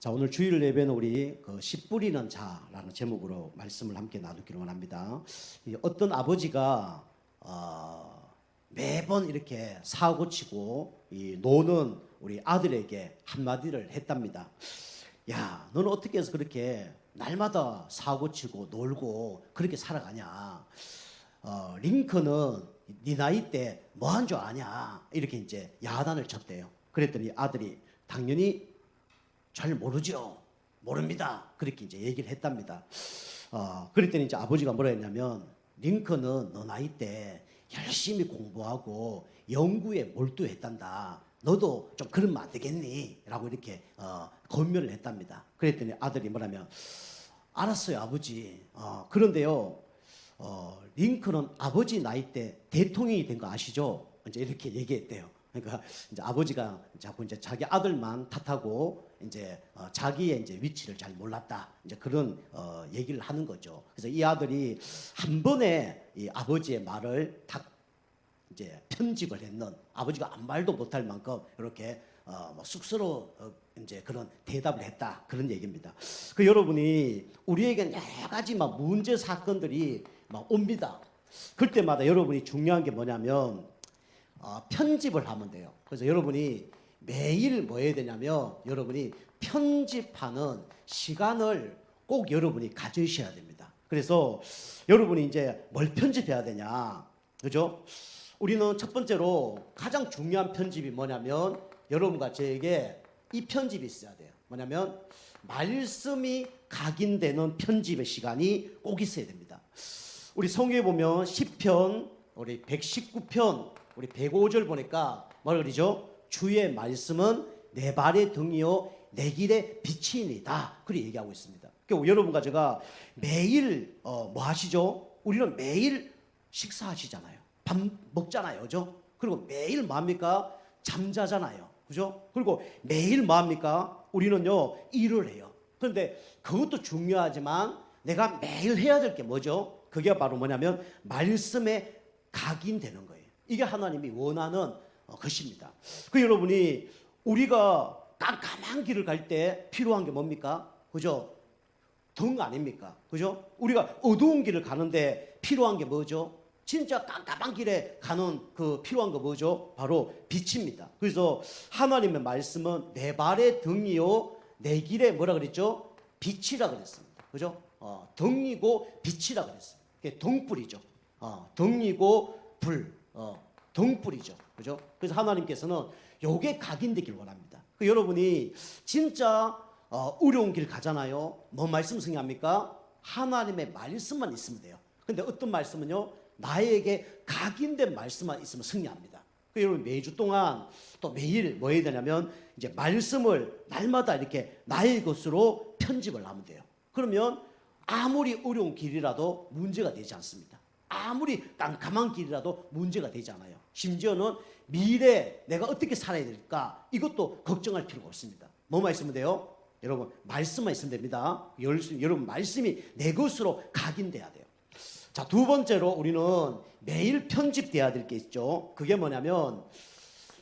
자, 오늘 주일 예배는 우리 씨 뿌리는 자라는 제목으로 말씀을 함께 나누기를 원합니다. 어떤 아버지가 매번 이렇게 사고치고 노는 우리 아들에게 한마디를 했답니다. 야, 너는 어떻게 해서 그렇게 날마다 사고치고 놀고 그렇게 살아가냐? 링컨은 네 나이 때 뭐 한 줄 아냐? 이렇게 이제 야단을 쳤대요. 그랬더니 아들이 당연히 잘 모르죠. 모릅니다. 그렇게 이제 얘기를 했답니다. 그랬더니 이제 아버지가 뭐라 했냐면, 링컨은 너 나이 때 열심히 공부하고 연구에 몰두했단다. 너도 좀 그러면 안 되겠니? 라고 이렇게 권면을 했답니다. 그랬더니 아들이 뭐라면, 알았어요 아버지. 그런데요 링컨은 아버지 나이 때 대통령이 된 거 아시죠? 이제 이렇게 얘기했대요. 그러니까 이제 아버지가 자꾸 이제 자기 아들만 탓하고 이제 자기의 이제 위치를 잘 몰랐다. 이제 그런 얘기를 하는 거죠. 그래서 이 아들이 한 번에 이 아버지의 말을 딱 이제 편집을 했는, 아버지가 아무 말도 못할 만큼 이렇게 뭐 쑥스러워 이제 그런 대답을 했다, 그런 얘기입니다. 그 여러분이 우리에게 여러 가지 막 문제 사건들이 막 옵니다. 그때마다 여러분이 중요한 게 뭐냐면 편집을 하면 돼요. 그래서 여러분이 매일 뭐 해야 되냐면, 여러분이 편집하는 시간을 꼭 여러분이 가지셔야 됩니다. 그래서 여러분이 이제 뭘 편집해야 되냐, 그죠? 우리는 첫 번째로 가장 중요한 편집이 뭐냐면, 여러분과 저에게 이 편집이 있어야 돼요. 뭐냐면 말씀이 각인되는 편집의 시간이 꼭 있어야 됩니다. 우리 성경에 보면 시편 우리 119편 우리 105절 보니까 뭐라 그러죠? 주의 말씀은 내 발의 등이요 내 길의 빛이니이다, 그렇게 얘기하고 있습니다. 그러니까 여러분과 제가 매일 뭐 하시죠? 우리는 매일 식사하시잖아요. 밥 먹잖아요, 그죠? 그리고 매일 뭐 합니까? 잠자잖아요, 그죠? 그리고 매일 뭐 합니까? 우리는요 일을 해요. 그런데 그것도 중요하지만 내가 매일 해야 될 게 뭐죠? 그게 바로 뭐냐면 말씀에 각인되는 거예요. 이게 하나님이 원하는 것입니다. 그 여러분이 우리가 깜깜한 길을 갈 때 필요한 게 뭡니까? 그죠? 등 아닙니까? 그죠? 우리가 어두운 길을 가는데 필요한 게 뭐죠? 진짜 깜깜한 길에 가는 그 필요한 거 뭐죠? 바로 빛입니다. 그래서 하나님의 말씀은 내 발의 등이요 내 길에 뭐라 그랬죠? 빛이라 그랬습니다. 그죠? 등이고 빛이라 그랬어요. 그게 등불이죠. 등이고 불, 등불이죠. 그죠? 그래서 하나님께서는 요게 각인되길 원합니다. 그 여러분이 진짜 어려운 길 가잖아요. 뭐 말씀 승리합니까? 하나님의 말씀만 있으면 돼요. 근데 어떤 말씀은요, 나에게 각인된 말씀만 있으면 승리합니다. 그 여러분 매주 동안 또 매일 뭐 해야 되냐면, 이제 말씀을 날마다 이렇게 나의 것으로 편집을 하면 돼요. 그러면 아무리 어려운 길이라도 문제가 되지 않습니다. 아무리 깜깜한 길이라도 문제가 되지 않아요. 심지어는 미래 내가 어떻게 살아야 될까, 이것도 걱정할 필요가 없습니다. 뭐만 있으면 돼요? 여러분 말씀만 있으면 됩니다. 여러분 말씀이 내 것으로 각인돼야 돼요. 자, 두 번째로 우리는 매일 편집돼야 될 게 있죠. 그게 뭐냐면,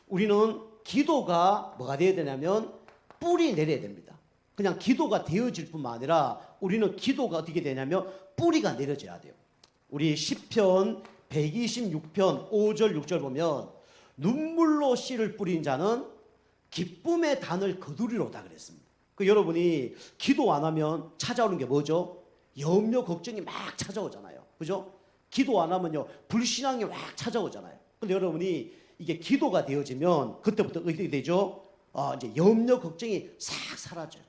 우리는 기도가 뭐가 돼야 되냐면 뿌리 내려야 됩니다. 그냥 기도가 되어질 뿐만 아니라 우리는 기도가 어떻게 되냐면 뿌리가 내려져야 돼요. 우리 시편 126편 5절 6절 보면, 눈물로 씨를 뿌린 자는 기쁨의 단을 거두리로다 그랬습니다. 그 여러분이 기도 안 하면 찾아오는 게 뭐죠? 염려 걱정이 막 찾아오잖아요. 그죠? 기도 안 하면요 불신앙이 막 찾아오잖아요. 근데 여러분이 이게 기도가 되어지면 그때부터 어떻게 되죠? 이제 염려 걱정이 싹 사라져요.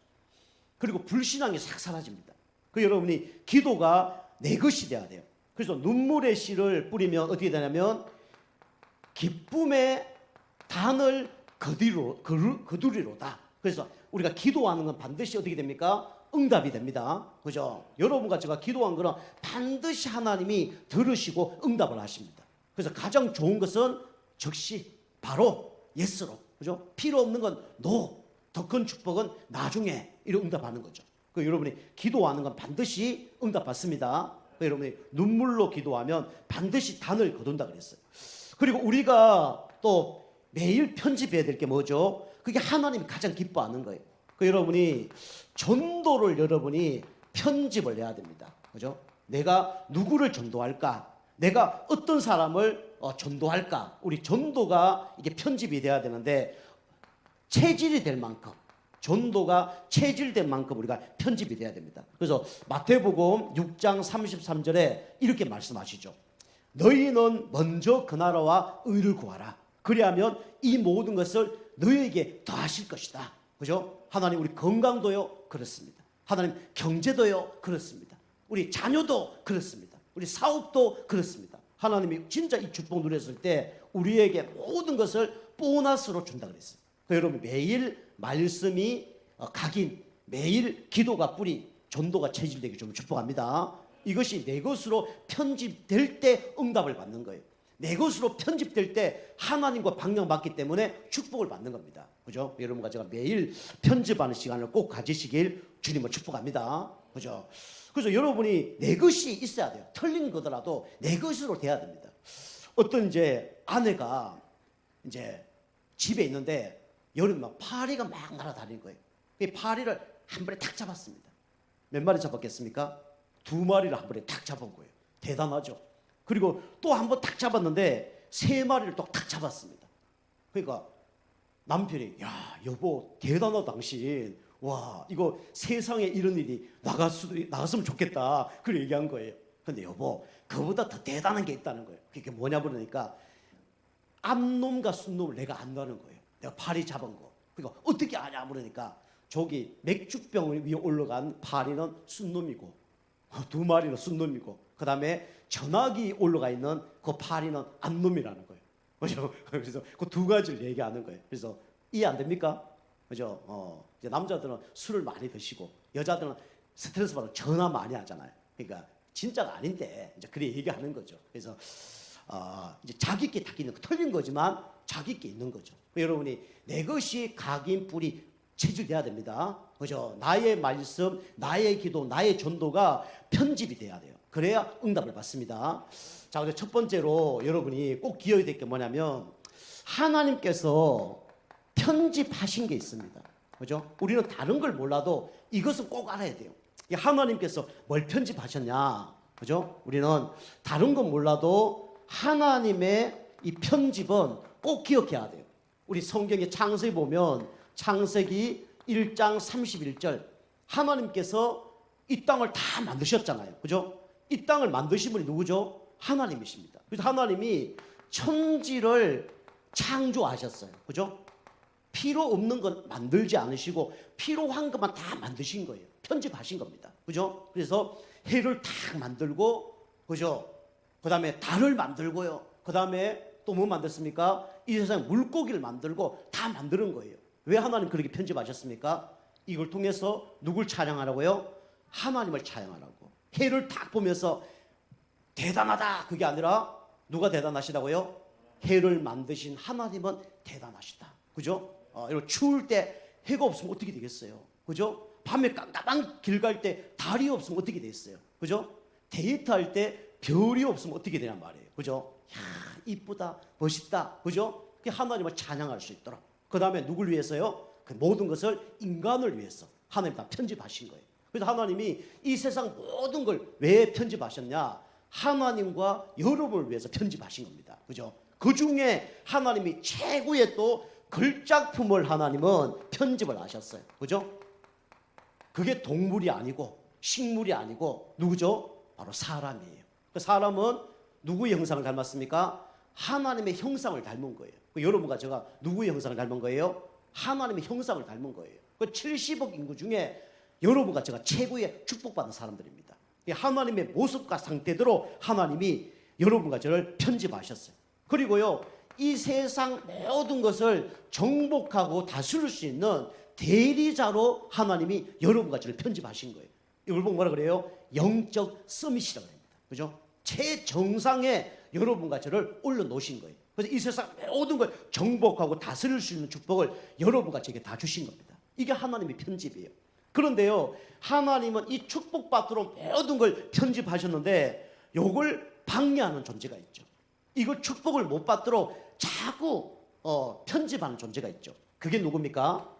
그리고 불신앙이 싹 사라집니다. 그 여러분이 기도가 내 것이 돼야 돼요. 그래서 눈물의 씨를 뿌리면 어떻게 되냐면 기쁨의 단을 거두리로다. 그래서 우리가 기도하는 건 반드시 어떻게 됩니까? 응답이 됩니다. 그죠? 여러분과 제가 기도한 거는 반드시 하나님이 들으시고 응답을 하십니다. 그래서 가장 좋은 것은 즉시 바로 예스로, 그죠? 필요 없는 건 노, 더 큰 축복은 나중에, 이런 응답하는 거죠. 그 여러분이 기도하는 건 반드시 응답받습니다. 여러분이 눈물로 기도하면 반드시 단을 거둔다 그랬어요. 그리고 우리가 또 매일 편집해야 될 게 뭐죠? 그게 하나님이 가장 기뻐하는 거예요. 그 여러분이 전도를 여러분이 편집을 해야 됩니다. 그죠? 내가 누구를 전도할까? 내가 어떤 사람을 전도할까? 우리 전도가 이게 편집이 돼야 되는데 체질이 될 만큼 전도가 체질된 만큼 우리가 편집이 돼야 됩니다. 그래서 마태복음 6장 33절에 이렇게 말씀하시죠. 너희는 먼저 그 나라와 의를 구하라. 그리하면 이 모든 것을 너희에게 더하실 것이다. 그죠? 하나님 우리 건강도요 그렇습니다. 하나님 경제도요 그렇습니다. 우리 자녀도 그렇습니다. 우리 사업도 그렇습니다. 하나님이 진짜 이 축복 누렸을 때 우리에게 모든 것을 보너스로 준다 그랬어요. 여러분 매일 말씀이 각인, 매일 기도가 뿌리, 전도가 체질되기 좀 축복합니다. 이것이 내 것으로 편집될 때 응답을 받는 거예요. 내 것으로 편집될 때 하나님과 방향받기 때문에 축복을 받는 겁니다. 그죠? 여러분과 제가 매일 편집하는 시간을 꼭 가지시길 주님을 축복합니다. 그죠? 그래서 여러분이 내 것이 있어야 돼요. 틀린 거더라도 내 것으로 돼야 됩니다. 어떤 이제 아내가 이제 집에 있는데 여름에 막 파리가 막 날아다니는 거예요. 그 파리를 한 번에 탁 잡았습니다. 몇 마리 잡았겠습니까? 2마리를 한 번에 탁 잡은 거예요. 대단하죠. 그리고 또 한 번 탁 잡았는데 3마리를 또 탁 잡았습니다. 그러니까 남편이 야 여보 대단하다 당신. 와 이거 세상에 이런 일이 나갔으면 좋겠다. 그렇게 얘기한 거예요. 근데 여보 그보다 더 대단한 게 있다는 거예요. 그게 뭐냐 그러니까 암놈과 순놈을 내가 안다는 거예요. 내가 파리 잡은 거. 그러니까 어떻게 아냐 그러니까 저기 맥주병 위에 올라간 파리는 순놈이고 2마리는 순놈이고 그 다음에 전화기 올라가 있는 그 파리는 암놈이라는 거예요. 그죠? 그래서 그 2가지를 얘기하는 거예요. 그래서 이해 안 됩니까? 그죠? 이제 남자들은 술을 많이 드시고 여자들은 스트레스 받아 전화 많이 하잖아요. 그러니까 진짜가 아닌데 이제 그래 얘기하는 거죠. 그래서 이제 자기께 닦이는 거 틀린 거지만 자기께 있는 거죠. 여러분이 내 것이 각인 뿌리 체질돼야 됩니다. 그죠? 나의 말씀, 나의 기도, 나의 전도가 편집이 돼야 돼요. 그래야 응답을 받습니다. 자, 그래서 첫 번째로 여러분이 꼭 기억해야 될 게 뭐냐면 하나님께서 편집하신 게 있습니다. 그죠? 우리는 다른 걸 몰라도 이것은 꼭 알아야 돼요. 하나님께서 뭘 편집하셨냐? 그죠? 우리는 다른 건 몰라도 하나님의 이 편집은 꼭 기억해야 돼요. 우리 성경의 창세기 보면 창세기 1장 31절 하나님께서 이 땅을 다 만드셨잖아요. 그죠? 이 땅을 만드신 분이 누구죠? 하나님이십니다. 그래서 하나님이 천지를 창조하셨어요. 그죠? 필요 없는 건 만들지 않으시고 필요한 것만 다 만드신 거예요. 편집하신 겁니다. 그죠? 그래서 해를 딱 만들고 그죠? 그다음에 달을 만들고요. 그다음에 또 뭐 만들었습니까? 이 세상 물고기를 만들고 다 만드는 거예요. 왜 하나님 그렇게 편집하셨습니까? 이걸 통해서 누굴 찬양하라고요? 하나님을 찬양하라고. 해를 딱 보면서 대단하다 그게 아니라 누가 대단하시다고요? 해를 만드신 하나님은 대단하시다. 그죠? 이런 추울 때 해가 없으면 어떻게 되겠어요? 그죠? 밤에 깜깜한 길 갈 때 달이 없으면 어떻게 되겠어요? 그죠? 데이트할 때 별이 없으면 어떻게 되냔 말이에요. 그죠? 야, 이쁘다, 멋있다. 그죠? 하나님을 찬양할 수 있도록. 그 다음에 누굴 위해서요? 그 모든 것을 인간을 위해서 하나님 다 편집하신 거예요. 그래서 하나님이 이 세상 모든 걸 왜 편집하셨냐? 하나님과 여러분을 위해서 편집하신 겁니다. 그죠? 그 중에 하나님이 최고의 또 걸작품을 하나님은 편집을 하셨어요. 그죠? 그게 동물이 아니고 식물이 아니고 누구죠? 바로 사람이에요. 그 사람은 누구의 형상을 닮았습니까? 하나님의 형상을 닮은 거예요. 여러분과 제가 누구의 형상을 닮은 거예요? 하나님의 형상을 닮은 거예요. 그 70억 인구 중에 여러분과 제가 최고의 축복받은 사람들입니다. 하나님의 모습과 상태대로 하나님이 여러분과 저를 편집하셨어요. 그리고요, 이 세상 모든 것을 정복하고 다스릴 수 있는 대리자로 하나님이 여러분과 저를 편집하신 거예요. 이걸 보고 뭐라 그래요? 영적 서밋이라고 합니다. 그죠? 최정상에 여러분과 저를 올려놓으신 거예요. 그래서 이 세상 모든 걸 정복하고 다스릴 수 있는 축복을 여러분과 제게 다 주신 겁니다. 이게 하나님의 편집이에요. 그런데요, 하나님은 이 축복받도록 모든 걸 편집하셨는데 요걸 방해하는 존재가 있죠. 이걸 축복을 못 받도록 자꾸 편집하는 존재가 있죠. 그게 누굽니까?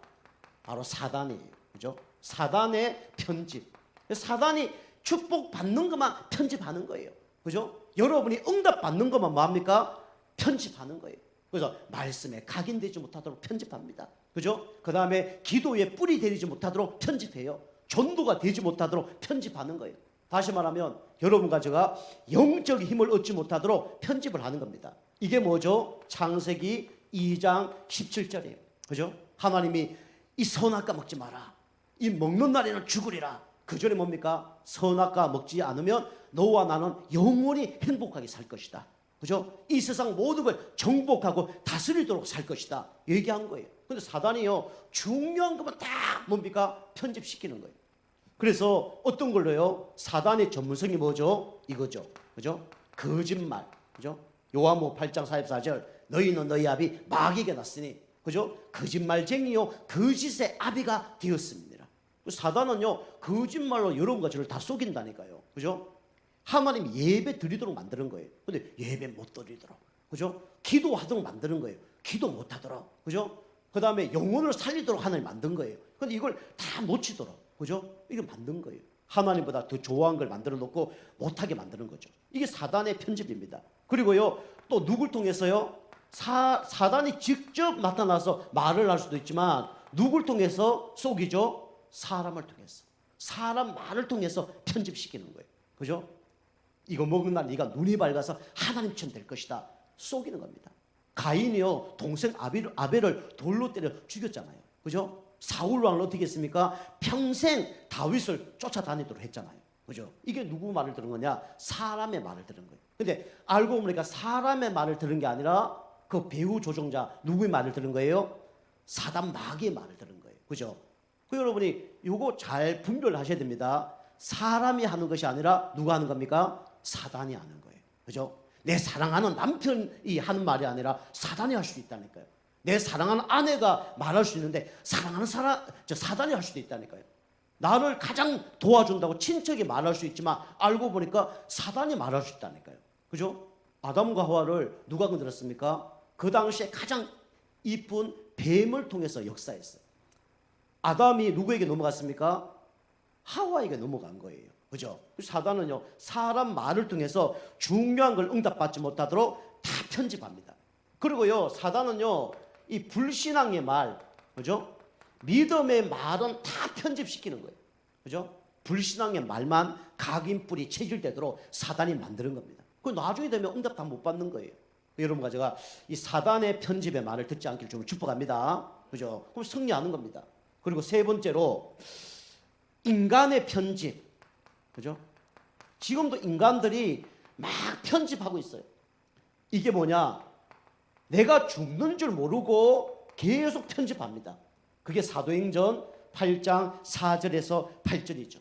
바로 사단이에요. 그죠? 사단의 편집. 사단이 축복받는 것만 편집하는 거예요. 그죠? 여러분이 응답 받는 것만 뭐합니까? 편집하는 거예요. 그래서 말씀에 각인되지 못하도록 편집합니다. 그죠? 그 다음에 기도에 뿌리 내리지 못하도록 편집해요. 전도가 되지 못하도록 편집하는 거예요. 다시 말하면 여러분과 제가 영적 힘을 얻지 못하도록 편집을 하는 겁니다. 이게 뭐죠? 창세기 2장 17절이에요. 그죠? 하나님이 이 선악과 먹지 마라. 이 먹는 날에는 죽으리라. 그 전에 뭡니까? 선악과 먹지 않으면 너와 나는 영원히 행복하게 살 것이다. 그죠? 이 세상 모든 걸 정복하고 다스리도록 살 것이다. 얘기한 거예요. 근데 사단이요, 중요한 것만 다 뭡니까? 편집시키는 거예요. 그래서 어떤 걸로요? 사단의 전문성이 뭐죠? 이거죠. 그죠? 거짓말. 그죠? 요한복음 8장 44절. 너희는 너희 아비 마귀에게 났으니. 그죠? 거짓말쟁이요, 거짓의 아비가 되었습니다. 사단은요, 거짓말로 여러분과 저를 다 속인다니까요. 그죠? 하나님 예배 드리도록 만드는 거예요. 근데 예배 못 드리도록. 그죠? 기도하도록 만드는 거예요. 기도 못 하도록. 그죠? 그 다음에 영혼을 살리도록 하나님 만든 거예요. 근데 이걸 다 놓치도록. 그죠? 이걸 만든 거예요. 하나님보다 더 좋아한 걸 만들어 놓고 못하게 만드는 거죠. 이게 사단의 편집입니다. 그리고요, 또 누굴 통해서요? 사단이 직접 나타나서 말을 할 수도 있지만 누굴 통해서 속이죠? 사람을 통해서. 사람 말을 통해서 편집시키는 거예요. 그죠? 이거 먹은 날 네가 눈이 밝아서 하나님처럼 될 것이다. 속이는 겁니다. 가인이요, 동생 아벨을 돌로 때려 죽였잖아요. 그죠? 사울 왕을 어떻게 했습니까? 평생 다윗을 쫓아다니도록 했잖아요. 그죠? 이게 누구 말을 들은 거냐? 사람의 말을 들은 거예요. 근데 알고 보니까 사람의 말을 들은 게 아니라 그 배후 조종자 누구의 말을 들은 거예요? 사단 마귀의 말을 들은 거예요. 그죠? 그 여러분이 이거 잘 분별하셔야 됩니다. 사람이 하는 것이 아니라 누가 하는 겁니까? 사단이 하는 거예요. 그죠? 내 사랑하는 남편이 하는 말이 아니라 사단이 할 수도 있다니까요. 내 사랑하는 아내가 말할 수 있는데 사랑하는 사단이 할 수도 있다니까요. 나를 가장 도와준다고 친척이 말할 수 있지만 알고 보니까 사단이 말할 수 있다니까요. 그죠? 아담과 하와를 누가 건드렸습니까? 그 당시에 가장 이쁜 뱀을 통해서 역사했어요. 아담이 누구에게 넘어갔습니까? 하와에게 넘어간 거예요. 그죠? 사단은요, 사람 말을 통해서 중요한 걸 응답받지 못하도록 다 편집합니다. 그리고요, 사단은요, 이 불신앙의 말, 그죠? 믿음의 말은 다 편집시키는 거예요. 그죠? 불신앙의 말만 각인뿔이 체질되도록 사단이 만드는 겁니다. 그 나중에 되면 응답 다 못 받는 거예요. 여러분과 제가 이 사단의 편집의 말을 듣지 않기를 좀 축복합니다. 그죠? 그럼 승리하는 겁니다. 그리고 세 번째로 인간의 편집. 그죠? 지금도 인간들이 막 편집하고 있어요. 이게 뭐냐? 내가 죽는 줄 모르고 계속 편집합니다. 그게 사도행전 8장 4절에서 8절이죠.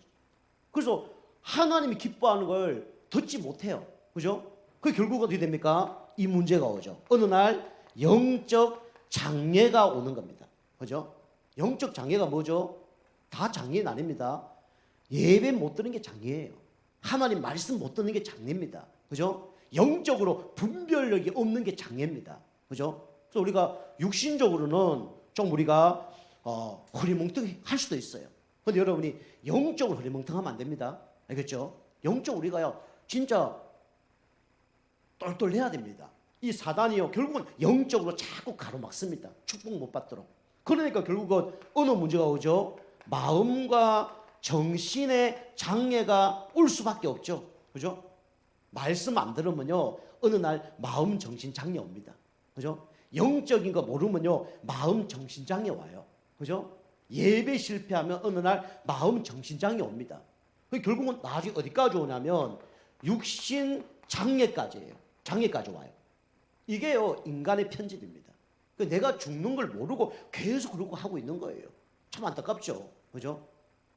그래서 하나님이 기뻐하는 걸 듣지 못해요. 그죠? 그 결국 어떻게 됩니까? 이 문제가 오죠. 어느 날 영적 장애가 오는 겁니다. 그죠? 영적 장애가 뭐죠? 다 장애는 아닙니다. 예배 못 드는 게 장애예요. 하나님 말씀 못 듣는 게 장애입니다. 그죠? 영적으로 분별력이 없는 게 장애입니다. 그죠? 그래서 우리가 육신적으로는 좀 우리가 흐리멍텅할 수도 있어요. 그런데 여러분이 영적으로 흐리멍텅하면 안 됩니다. 알겠죠? 영적으로 우리가요, 진짜 똘똘해야 됩니다. 이 사단이요, 결국은 영적으로 자꾸 가로막습니다. 축복 못 받도록. 그러니까 결국은 어느 문제가 오죠? 마음과 정신의 장애가 올 수밖에 없죠. 그죠? 말씀 안 들으면요, 어느 날 마음 정신 장애 옵니다. 그죠? 영적인 거 모르면요, 마음 정신 장애 와요. 그죠? 예배 실패하면 어느 날 마음 정신 장애 옵니다. 결국은 나중에 어디까지 오냐면 육신 장애까지예요. 장애까지 와요. 이게요, 인간의 편집입니다. 내가 죽는 걸 모르고 계속 그러고 하고 있는 거예요. 참 안타깝죠. 그죠?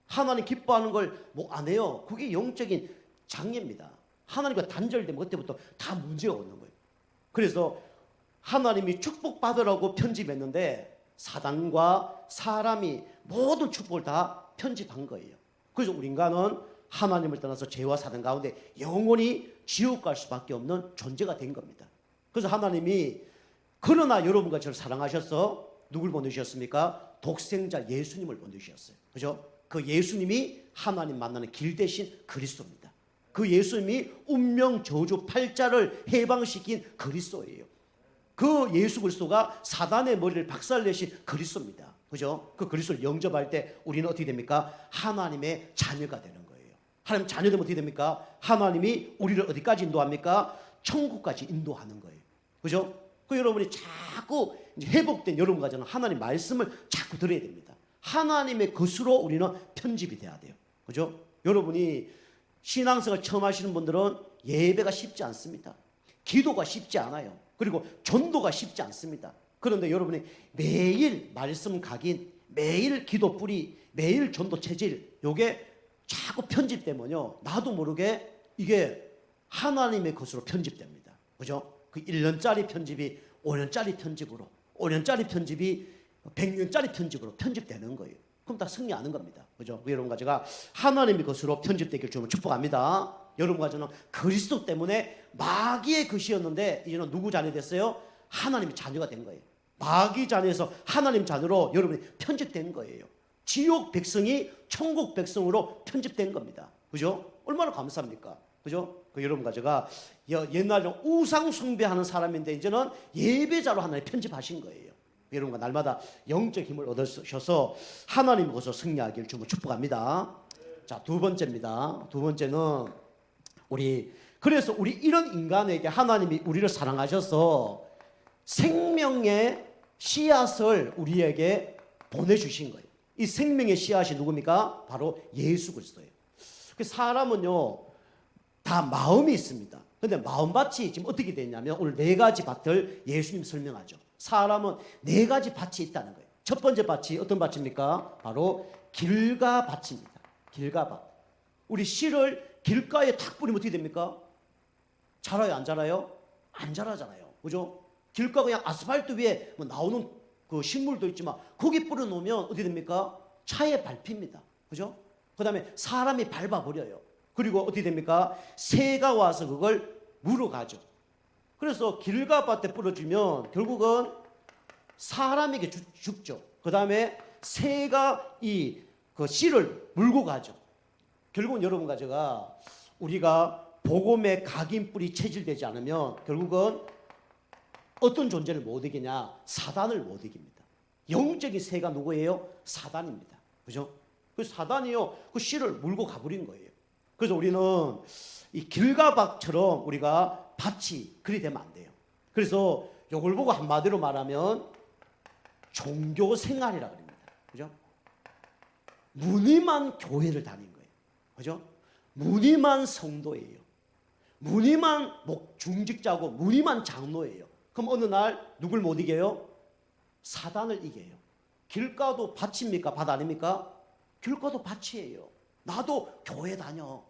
하나님 기뻐하는 걸 뭐 안 해요. 그게 영적인 장애입니다. 하나님과 단절되면 그때부터 다 문제가 오는 거예요. 그래서 하나님이 축복받으라고 편집했는데 사단과 사람이 모든 축복을 다 편집한 거예요. 그래서 우리 인간은 하나님을 떠나서 죄와 사단 가운데 영원히 지옥 갈 수밖에 없는 존재가 된 겁니다. 그래서 하나님이 그러나 여러분과 저를 사랑하셔서 누굴 보내주셨습니까? 독생자 예수님을 보내주셨어요. 그죠? 그 예수님이 하나님 만나는 길 대신 그리스도입니다. 그 예수님이 운명 저주 팔자를 해방시킨 그리스도예요. 그 예수 그리스도가 사단의 머리를 박살내신 그리스도입니다. 그죠? 그 그리스도를 영접할 때 우리는 어떻게 됩니까? 하나님의 자녀가 되는 거예요. 하나님 자녀 되면 어떻게 됩니까? 하나님이 우리를 어디까지 인도합니까? 천국까지 인도하는 거예요. 그죠? 그 여러분이 자꾸 이제 회복된 여러분 가정은 하나님 말씀을 자꾸 들어야 됩니다. 하나님의 것으로 우리는 편집이 돼야 돼요. 그죠? 여러분이 신앙생활 처음 하시는 분들은 예배가 쉽지 않습니다. 기도가 쉽지 않아요. 그리고 전도가 쉽지 않습니다. 그런데 여러분이 매일 말씀 각인, 매일 기도 뿌리, 매일 전도 체질, 요게 자꾸 편집되면요, 나도 모르게 이게 하나님의 것으로 편집됩니다. 그죠? 그 1년짜리 편집이 5년짜리 편집으로, 5년짜리 편집이 100년짜리 편집으로 편집되는 거예요. 그럼 다 승리하는 겁니다. 그죠? 여러분과 제가 하나님의 것으로 편집되길 주면 축복합니다. 여러분과 저는 그리스도 때문에 마귀의 것이었는데 이제는 누구 자녀 됐어요? 하나님의 자녀가 된 거예요. 마귀 자녀에서 하나님 자녀로 여러분이 편집된 거예요. 지옥 백성이 천국 백성으로 편집된 겁니다. 그죠? 얼마나 감사합니까? 그죠? 그 여러분과 제가 옛날에 우상 숭배하는 사람인데 이제는 예배자로 하나님 편집하신 거예요. 여러분과 날마다 영적 힘을 얻으셔서 하나님 것으로 승리하기를 주면 축복합니다. 자, 두 번째입니다. 두 번째는 그래서 우리 이런 인간에게 하나님이 우리를 사랑하셔서 생명의 씨앗을 우리에게 보내주신 거예요. 이 생명의 씨앗이 누굽니까? 바로 예수 그리스도예요. 그 사람은요, 다 마음이 있습니다. 근데 마음밭이 지금 어떻게 되냐면 오늘 네 가지 밭을 예수님 설명하죠. 사람은 네 가지 밭이 있다는 거예요. 첫 번째 밭이 어떤 밭입니까? 바로 길가 밭입니다. 길가 밭. 우리 씨를 길가에 탁 뿌리면 어떻게 됩니까? 자라요, 안 자라요? 안 자라잖아요. 그죠? 길가 그냥 아스팔트 위에 뭐 나오는 그 식물도 있지만 거기 뿌려 놓으면 어떻게 됩니까? 차에 밟힙니다. 그죠? 그 다음에 사람이 밟아버려요. 그리고 어떻게 됩니까? 새가 와서 그걸 물어가죠. 그래서 길가밭에 뿌려주면 결국은 사람에게 죽죠. 그 다음에 새가 그 씨를 물고 가죠. 결국은 여러분과 제가 우리가 복음의 각인뿔이 체질되지 않으면 결국은 어떤 존재를 못 이기냐? 사단을 못 이깁니다. 영적인 새가 누구예요? 사단입니다. 그죠? 그 사단이요, 그 씨를 물고 가버린 거예요. 그래서 우리는 이 길가밭처럼 우리가 밭이 그리 되면 안 돼요. 그래서 이걸 보고 한마디로 말하면 종교 생활이라 그럽니다. 그죠? 무늬만 교회를 다닌 거예요. 그죠? 무늬만 성도예요. 무늬만 중직자고 무늬만 장로예요. 그럼 어느 날 누굴 못 이겨요? 사단을 이겨요. 길가도 밭입니까? 밭 아닙니까? 길가도 밭이에요. 나도 교회 다녀.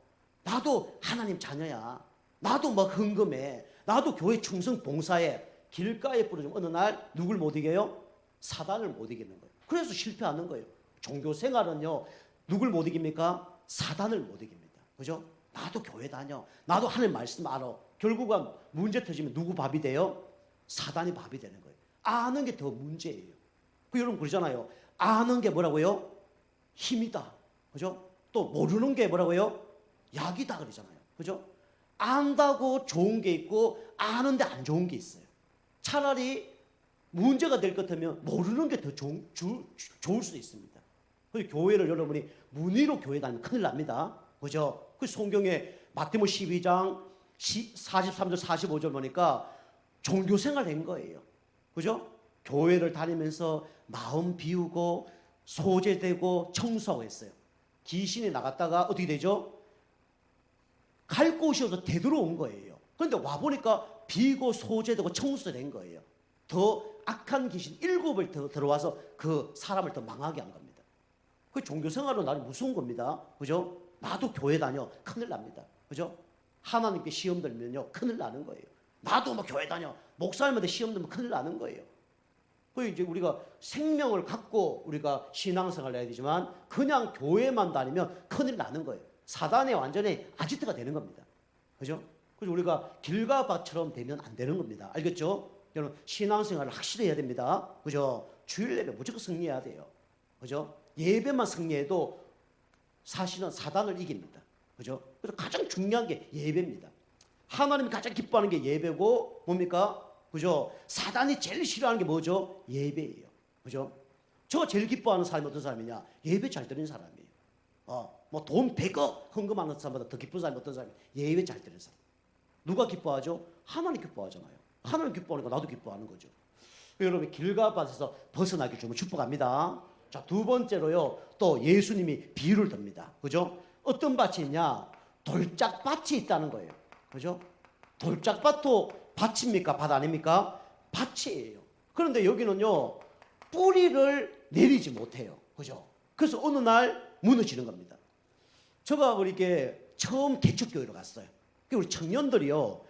나도 하나님 자녀야. 나도 뭐 헌금해. 나도 교회 충성 봉사해. 길가에 뿌려주면 어느 날 누굴 못 이겨요? 사단을 못 이기는 거예요. 그래서 실패하는 거예요. 종교 생활은요, 누굴 못 이깁니까? 사단을 못 이깁니다. 그죠? 나도 교회 다녀. 나도 하나님 말씀 알아. 결국은 문제 터지면 누구 밥이 돼요? 사단이 밥이 되는 거예요. 아는 게 더 문제예요. 여러분 그러잖아요. 아는 게 뭐라고요? 힘이다. 그죠? 또 모르는 게 뭐라고요? 약이다 그러잖아요. 그죠? 안다고 좋은 게 있고 아는데 안 좋은 게 있어요. 차라리 문제가 될 것 같으면 모르는 게 더 좋을 수도 있습니다. 그래서 교회를 여러분이 문의로 교회 다니면 큰일 납니다. 그죠? 그 성경에 마태복음 12장 43절 45절 보니까 종교생활 된 거예요. 그죠? 교회를 다니면서 마음 비우고 소재되고 청소하고 했어요. 귀신이 나갔다가 어떻게 되죠? 갈 곳이 없어서 되돌아온 거예요. 그런데 와보니까 비고 소재되고 청소된 거예요. 더 악한 귀신 7을 더 들어와서 그 사람을 더 망하게 한 겁니다. 그 종교생활은 나는 무서운 겁니다. 그죠? 나도 교회 다녀. 큰일 납니다. 그죠? 하나님께 시험 들면요. 큰일 나는 거예요. 나도 뭐 교회 다녀. 목사님한테 시험 들면 큰일 나는 거예요. 그 이제 우리가 생명을 갖고 우리가 신앙생활을 해야 되지만 그냥 교회만 다니면 큰일 나는 거예요. 사단에 완전히 아지트가 되는 겁니다. 그죠? 그래서 우리가 길가밭처럼 되면 안 되는 겁니다. 알겠죠? 여러분 신앙생활을 확실히 해야 됩니다. 그죠? 주일 예배 무조건 승리해야 돼요. 그죠? 예배만 승리해도 사실은 사단을 이깁니다. 그죠? 그래서 가장 중요한 게 예배입니다. 하나님이 가장 기뻐하는 게 예배고 뭡니까? 그죠? 사단이 제일 싫어하는 게 뭐죠? 예배예요. 그죠? 저 제일 기뻐하는 사람이 어떤 사람이냐? 예배 잘 드리는 사람이에요. 뭐 돈 100억 헌금하는 사람보다 더 기쁜 사람이 어떤 사람이에요? 예배 잘 드리는 사람. 누가 기뻐하죠? 하나님 기뻐하잖아요. 하나님 기뻐하니까 나도 기뻐하는 거죠. 여러분 길가밭에서 벗어나기 좀 축복합니다. 자, 두 번째로요. 또 예수님이 비유를 듭니다. 그죠? 어떤 밭이 있냐? 돌짝밭이 있다는 거예요. 그죠? 돌짝밭도 밭입니까? 밭 아닙니까? 밭이에요. 그런데 여기는요. 뿌리를 내리지 못해요. 그죠? 그래서 어느 날 무너지는 겁니다. 제가 이렇게 처음 개척교회로 갔어요. 우리 청년들이요.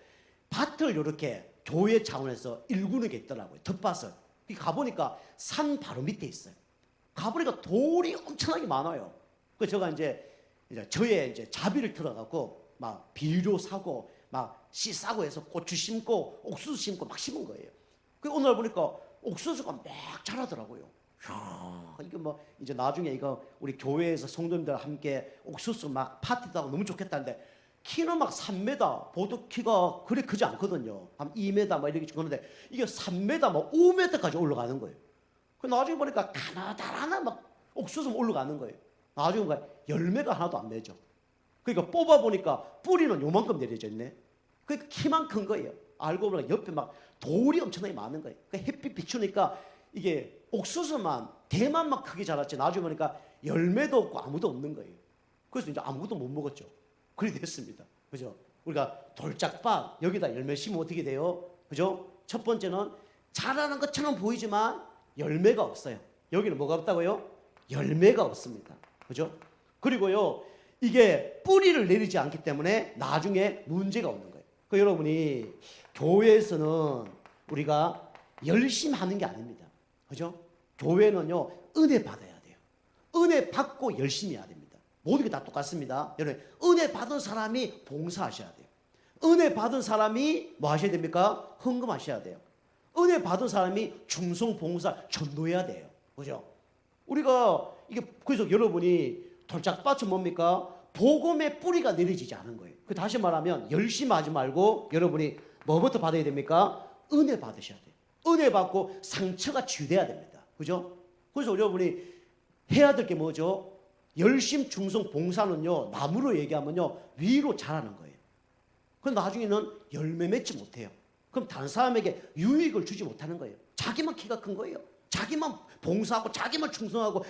밭을 이렇게 교회 차원에서 일구는 게 있더라고요. 텃밭을. 가보니까 산 바로 밑에 있어요. 가보니까 돌이 엄청나게 많아요. 그래서 제가 이제 저의 이제 자비를 들어갖고 막 비료 사고 막 씨 싸고 해서 고추 심고 옥수수 심고 막 심은 거예요. 그 어느 날 보니까 옥수수가 막 자라더라고요. 이야, 이거 뭐 이제 나중에 이거 우리 교회에서 성도님들 함께 옥수수 막 파티도 하고 너무 좋겠다는데 키는 막 3m, 보도 키가 그리 크지 않거든요. 한 2m 막 이렇게 그런데 이게 3m, 막 5m까지 올라가는 거예요. 그 나중에 보니까 가나다란 막 옥수수 올라가는 거예요. 나중에 보니까 열매가 하나도 안 맺어. 그러니까 뽑아 보니까 뿌리는 요만큼 내려져 있네. 그러니까 키만 큰 거예요. 알고 보니까 옆에 막 돌이 엄청나게 많은 거예요. 그러니까 햇빛 비추니까 이게 옥수수만 대만만 크게 자랐지. 나중에 보니까 열매도 없고 아무도 없는 거예요. 그래서 이제 아무것도 못 먹었죠. 그렇게 됐습니다. 그죠? 우리가 돌짝밭 여기다 열매 심으면 어떻게 돼요? 그죠? 첫 번째는 자라는 것처럼 보이지만 열매가 없어요. 여기는 뭐가 없다고요? 열매가 없습니다. 그죠? 그리고요, 이게 뿌리를 내리지 않기 때문에 나중에 문제가 오는 거예요. 그 여러분이 교회에서는 우리가 열심히 하는 게 아닙니다. 그죠? 교회는요, 은혜 받아야 돼요. 은혜 받고 열심히 해야 됩니다. 모든 게 다 똑같습니다. 여러분, 은혜 받은 사람이 봉사하셔야 돼요. 은혜 받은 사람이 뭐 하셔야 됩니까? 헌금하셔야 돼요. 은혜 받은 사람이 충성, 봉사, 전도해야 돼요. 그죠? 우리가 이게 그래서 여러분이 돌짝밭은 뭡니까? 복음의 뿌리가 내려지지 않은 거예요. 그 다시 말하면 열심히 하지 말고 여러분이 뭐부터 받아야 됩니까? 은혜 받으셔야 돼요. 은혜 받고 상처가 치유돼야 됩니다. 그죠? 그래서 여러분이 해야 될 게 뭐죠? 열심, 충성, 봉사는요, 나무로 얘기하면요, 위로 자라는 거예요. 그럼 나중에는 열매 맺지 못해요. 그럼 다른 사람에게 유익을 주지 못하는 거예요. 자기만 키가 큰 거예요. 자기만 봉사하고, 자기만 충성하고,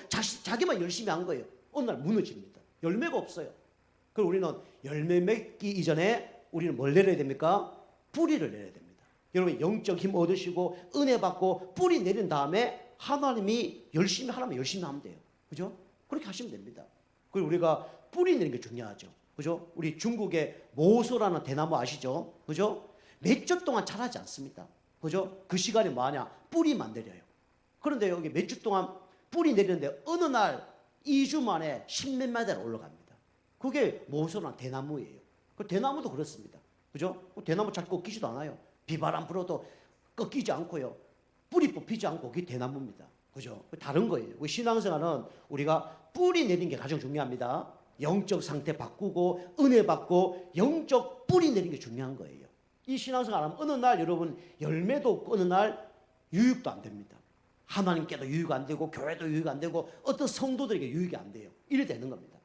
자기만 열심히 한 거예요. 어느 날 무너집니다. 열매가 없어요. 그럼 우리는 열매 맺기 이전에 우리는 뭘 내려야 됩니까? 뿌리를 내려야 됩니다. 여러분, 영적 힘 얻으시고, 은혜 받고, 뿌리 내린 다음에 하나님이 열심히 하라면 열심히 하면 돼요. 그죠? 그렇게 하시면 됩니다. 그리고 우리가 뿌리 내는 게 중요하죠. 그죠? 우리 중국의 모소라는 대나무 아시죠? 그죠? 몇 주 동안 자라지 않습니다. 그죠? 그 시간이 뭐하냐? 뿌리만 내려요. 그런데 여기 몇 주 동안 뿌리 내리는데 어느 날 2주 만에 10몇 마디가 올라갑니다. 그게 모소라는 대나무예요. 그 대나무도 그렇습니다. 그죠? 그 대나무 잘 꺾이지도 않아요. 비바람 불어도 꺾이지 않고요. 뿌리 뽑히지 않고 그게 대나무입니다. 그죠? 다른 거예요. 우리 신앙생활은 우리가 뿌리 내리는 게 가장 중요합니다. 영적 상태 바꾸고 은혜 받고 영적 뿌리 내리는 게 중요한 거예요. 이 신앙생활 하면 어느 날 여러분 열매도 없고 어느 날 유익도 안 됩니다. 하나님께도 유익 안 되고 교회도 유익 안 되고 어떤 성도들에게 유익이 안 돼요. 이래 되는 겁니다.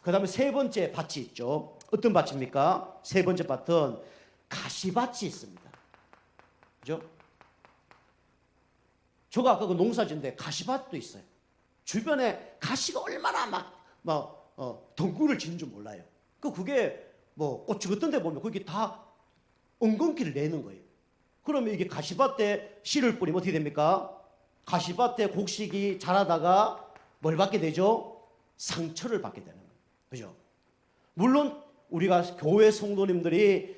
그 다음에 세 번째 밭이 있죠. 어떤 밭입니까? 세 번째 밭은 가시밭이 있습니다. 그죠? 제가 아까 그 농사 짓는데 가시밭도 있어요. 주변에 가시가 얼마나 덩굴을 짓는 줄 몰라요. 그게 뭐 고추 같은 데 보면 그게 다 엉겅퀴를 내는 거예요. 그러면 이게 가시밭에 씨를 뿌리면 어떻게 됩니까? 가시밭에 곡식이 자라다가 뭘 받게 되죠? 상처를 받게 되는 거예요. 그죠? 물론 우리가 교회 성도님들이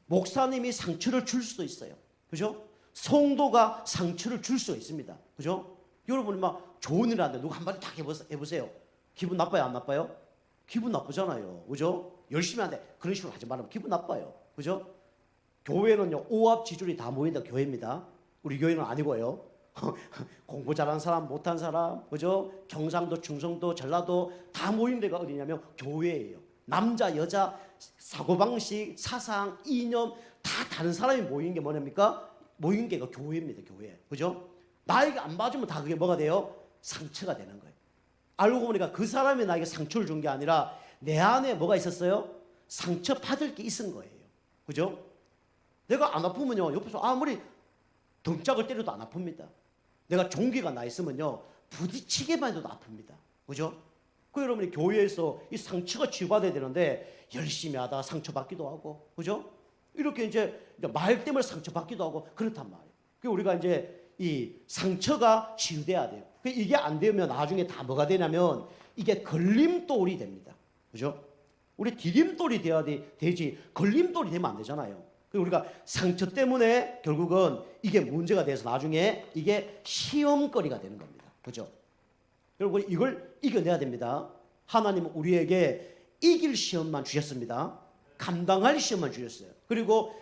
목사님이 상처를 줄 수도 있어요. 그죠? 성도가 상처를 줄 수 있습니다. 그죠? 여러분이 막 좋은 일 하는데 누가 한마디 딱 해보세요. 기분 나빠요? 안 나빠요? 기분 나쁘잖아요. 그죠? 열심히 하는데 그런 식으로 하지 말으면 기분 나빠요. 그죠? 교회는요, 오합지졸이 다 모인다 교회입니다. 우리 교회는 아니고요. 공부 잘하는 사람, 못한 사람, 그죠? 경상도, 충청도, 전라도 다 모인 데가 어디냐면 교회예요. 남자, 여자, 사고방식, 사상, 이념 다 다른 사람이 모인 게 뭐냐니까? 모인 게가 교회입니다. 교회. 그죠? 나에게 안 봐주면 다 그게 뭐가 돼요? 상처가 되는 거예요. 알고 보니까 그 사람이 나에게 상처를 준 게 아니라 내 안에 뭐가 있었어요? 상처 받을 게 있은 거예요. 그죠? 내가 안 아프면요, 옆에서 아무리 등짝을 때려도 안 아픕니다. 내가 종기가 나 있으면요, 부딪히게만 해도 아픕니다. 그죠? 그 여러분이 교회에서 이 상처가 치유받아야 되는데 열심히 하다가 상처받기도 하고, 그죠? 이렇게 이제 말 때문에 상처받기도 하고 그렇단 말이에요. 그 우리가 이제 이 상처가 치유돼야 돼요. 이게 안 되면 나중에 다 뭐가 되냐면 이게 걸림돌이 됩니다. 그죠? 우리 디딤돌이 돼야 되지 걸림돌이 되면 안 되잖아요. 우리가 상처 때문에 결국은 이게 문제가 돼서 나중에 이게 시험거리가 되는 겁니다. 그죠? 여러분 이걸 이겨내야 됩니다. 하나님은 우리에게 이길 시험만 주셨습니다. 감당할 시험만 주셨어요. 그리고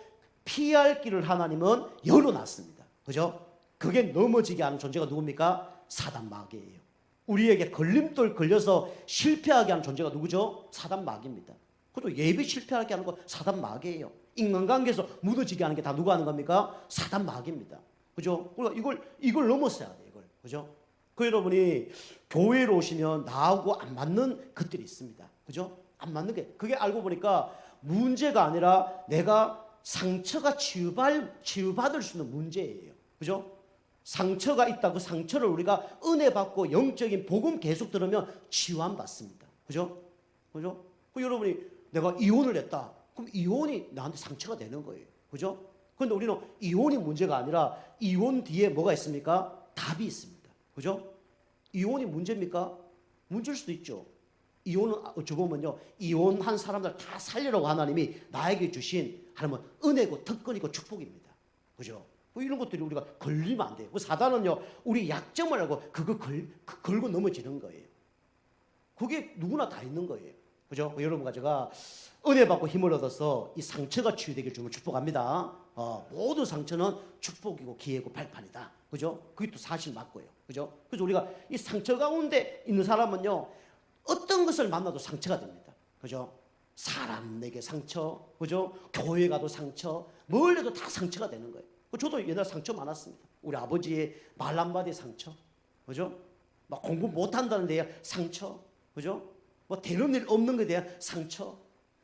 피할 길을 하나님은 열어놨습니다. 그죠? 그게 넘어지게 하는 존재가 누굽니까? 사단 마귀예요. 우리에게 걸림돌 걸려서 실패하게 하는 존재가 누구죠? 사단 마귀입니다. 그것도 예배 실패하게 하는 거 사단 마귀예요. 인간관계에서 무너지게 하는 게 다 누가 하는 겁니까? 사단 마귀입니다. 그죠? 그러니까 이걸 넘었어야 돼요. 이걸. 그죠? 그 여러분이 교회로 오시면 나하고 안 맞는 것들이 있습니다. 그죠? 안 맞는 게 그게 알고 보니까 문제가 아니라 내가 상처가 치유받을 수 있는 문제예요. 그죠? 상처가 있다고 상처를 우리가 은혜 받고 영적인 복음 계속 들으면 치유 안 받습니다. 그죠? 그죠? 그 여러분이 내가 이혼을 했다. 그럼 이혼이 나한테 상처가 되는 거예요. 그죠? 그런데 우리는 이혼이 문제가 아니라 이혼 뒤에 뭐가 있습니까? 답이 있습니다. 그죠? 이혼이 문제입니까? 문제일 수도 있죠. 이혼은 어찌 보면요, 이혼한 사람들 다 살리라고 하나님이 나에게 주신 하나님은 은혜고 특권이고 축복입니다. 그죠? 이런 것들이 우리가 걸리면 안 돼요. 사단은요, 우리 약점을 알고 그거 걸고 넘어지는 거예요. 그게 누구나 다 있는 거예요. 그죠? 여러분과 제가 은혜 받고 힘을 얻어서 이 상처가 치유되길 주면 축복합니다. 모든 상처는 축복이고 기회고 발판이다. 그죠? 그게 또 사실 맞고요. 그죠? 그래서 우리가 이 상처 가운데 있는 사람은요, 어떤 것을 만나도 상처가 됩니다. 그죠? 사람에게 상처, 그죠? 교회 가도 상처, 뭘 해도 다 상처가 되는 거예요. 저도 옛날 상처 많았습니다. 우리 아버지의 말 한마디의 상처, 그죠? 막 공부 못한다는 데에 상처, 그죠? 뭐 되는 일 없는 것에 대한 상처,